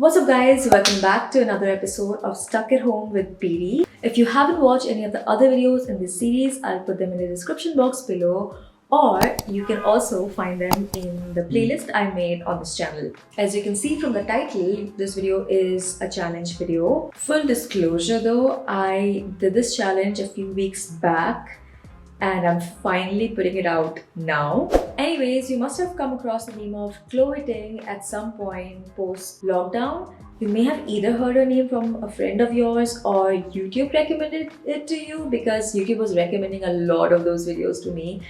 What's up guys, welcome back to another episode of Stuck at Home with Bidi. If you haven't watched any of the other videos in this series, I'll put them in the description box below, or you can also find them in the playlist I made on this channel. As you can see from the title, this video is a challenge video. Full disclosure though, I did this challenge a few weeks back and I'm finally putting it out now. Anyways, you must have come across the name of CHLOE Ting at some point post-lockdown. You may have either heard her name from a friend of yours or YouTube recommended it to you because YouTube was recommending a lot of those videos to me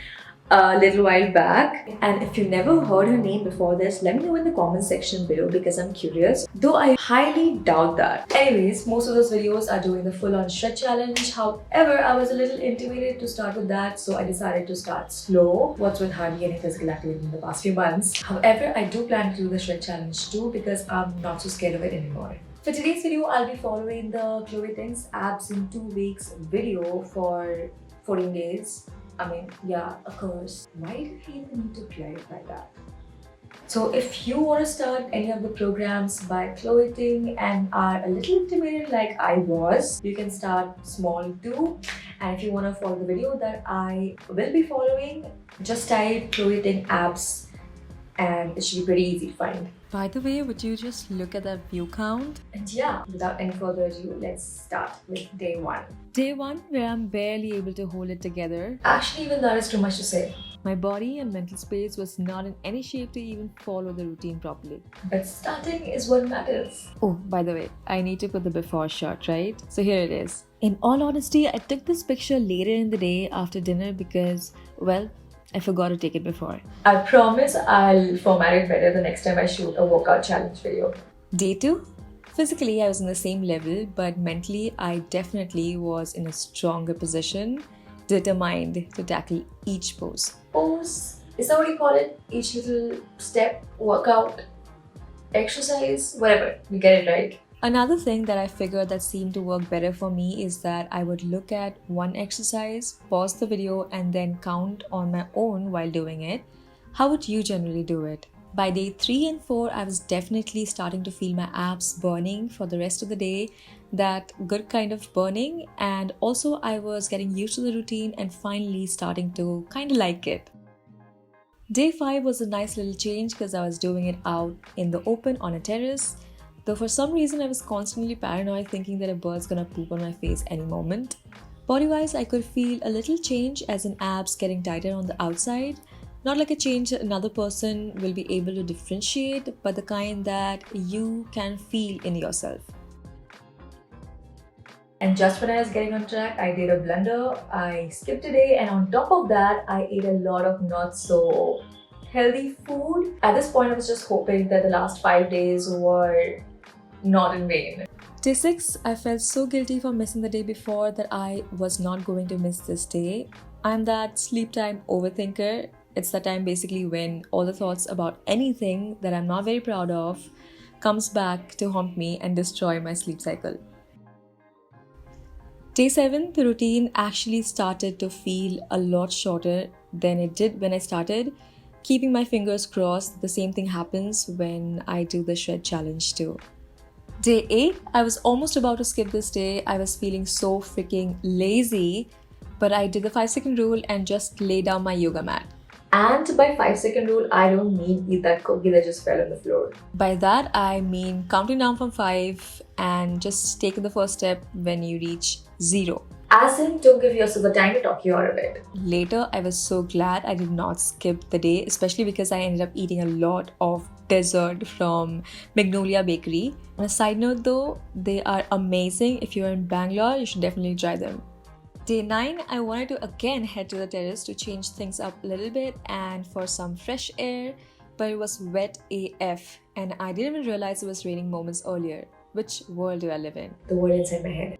a little while back. And if you never heard her name before this, let me know in the comment section below because I'm curious, though I highly doubt that. Anyways, most of those videos are doing the full-on shred challenge. However, I was a little intimidated to start with that, so I decided to start slow. What's with hardly any physical activity in the past few months. However, I do plan to do the shred challenge too because I'm not so scared of it anymore. For today's video, I'll be following the CHLOE Ting's abs in 2 weeks video for 14 days. I mean, yeah, of course. Why did he even need to clarify that? So if you want to start any of the programs by CHLOE Ting and are a little intimidated like I was, you can start small too. And if you want to follow the video that I will be following, just type CHLOE Ting abs and it should be pretty easy to find. By the way, would you just look at that view count? And yeah, without any further ado, let's start with day 1. Day 1, where I'm barely able to hold it together. Actually, even that is too much to say. My body and mental space was not in any shape to even follow the routine properly. But starting is what matters. Oh, by the way, I need to put the before shot, right? So here it is. In all honesty, I took this picture later in the day after dinner because, well, I forgot to take it before. I promise I'll format it better the next time I shoot a workout challenge video. Day 2. Physically, I was in the same level, but mentally, I definitely was in a stronger position, determined to tackle each pose. Pose? Is that what you call it? Each little step, workout, exercise, whatever. You get it right. Another thing that I figured that seemed to work better for me is that I would look at one exercise, pause the video, and then count on my own while doing it. How would you generally do it? By day 3 and 4, I was definitely starting to feel my abs burning for the rest of the day, that good kind of burning, and also I was getting used to the routine and finally starting to kind of like it. Day 5 was a nice little change because I was doing it out in the open on a terrace. Though for some reason I was constantly paranoid thinking that a bird's gonna poop on my face any moment. Body-wise, I could feel a little change as in abs getting tighter on the outside. Not like a change that another person will be able to differentiate, but the kind that you can feel in yourself. And just when I was getting on track, I did a blunder. I skipped a day, and on top of that, I ate a lot of not so healthy food. At this point, I was just hoping that the last 5 days were not in vain. Day 6, I felt so guilty for missing the day before that I was not going to miss this day. I'm that sleep time overthinker. It's the time basically when all the thoughts about anything that I'm not very proud of comes back to haunt me and destroy my sleep cycle. Day 7, the routine actually started to feel a lot shorter than it did when I started. Keeping my fingers crossed, the same thing happens when I do the shred challenge too. Day 8, I was almost about to skip this day. I was feeling so freaking lazy, but I did the 5-second rule and just laid down my yoga mat. And by 5-second rule, I don't mean eat that cookie that just fell on the floor. By that, I mean counting down from 5 and just taking the first step when you reach 0. As in, don't give yourself the time to talk you out of it. Later, I was so glad I did not skip the day, especially because I ended up eating a lot of dessert from Magnolia Bakery. On a side note though, they are amazing. If you're in Bangalore, you should definitely try them. Day 9, I wanted to again head to the terrace to change things up a little bit and for some fresh air, but it was wet AF and I didn't even realize it was raining moments earlier. Which world do I live in? The word inside my head.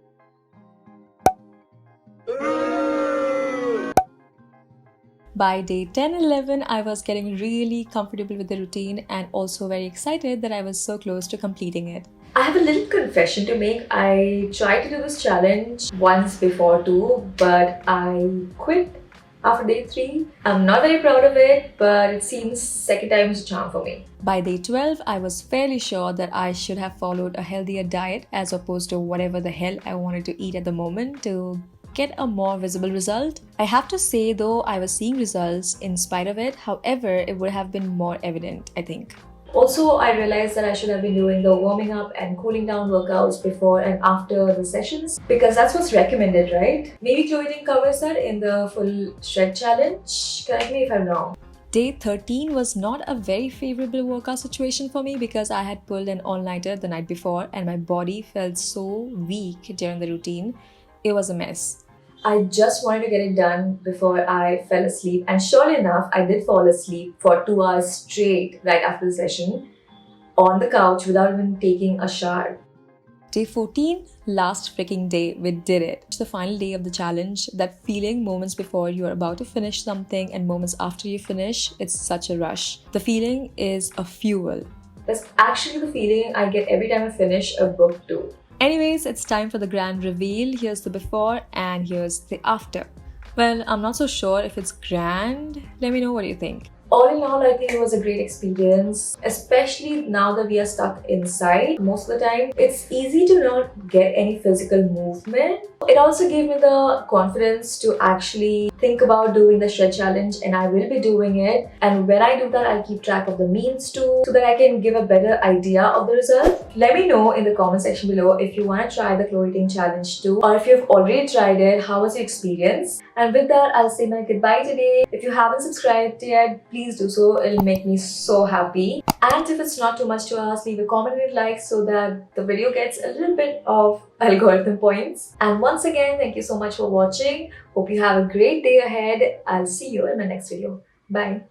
By day 10 and 11, I was getting really comfortable with the routine and also very excited that I was so close to completing it. I have a little confession to make. I tried to do this challenge once before too, but I quit after day 3. I'm not very proud of it, but it seems second time is a charm for me. By day 12, I was fairly sure that I should have followed a healthier diet as opposed to whatever the hell I wanted to eat at the moment to get a more visible result. I have to say though, I was seeing results in spite of it. However, it would have been more evident, I think. Also, I realized that I should have been doing the warming up and cooling down workouts before and after the sessions because that's what's recommended, right? Maybe CHLOE Ting covers that in the full shred challenge. Correct me if I'm wrong. Day 13 was not a very favorable workout situation for me because I had pulled an all-nighter the night before and my body felt so weak during the routine. It was a mess. I just wanted to get it done before I fell asleep, and surely enough, I did fall asleep for 2 hours straight right after the session on the couch without even taking a shower. Day 14, last freaking day, we did it. It's the final day of the challenge. That feeling moments before you are about to finish something and moments after you finish, it's such a rush. The feeling is a fuel. That's actually the feeling I get every time I finish a book too. Anyways, it's time for the grand reveal. Here's the before and here's the after. Well, I'm not so sure if it's grand. Let me know what you think. All in all, I think it was a great experience, especially now that we are stuck inside most of the time. It's easy to not get any physical movement. It also gave me the confidence to actually think about doing the shred challenge, and I will be doing it. And when I do that, I'll keep track of the means too, so that I can give a better idea of the result. Let me know in the comment section below if you want to try the CHLOE Ting challenge too, or if you've already tried it, how was your experience? And with that, I'll say my goodbye today. If you haven't subscribed yet, please do so. It'll make me so happy. And if it's not too much to ask, leave a comment and a like so that the video gets a little bit of algorithm points. And once again, thank you so much for watching. Hope you have a great day ahead. I'll see you in my next video. Bye.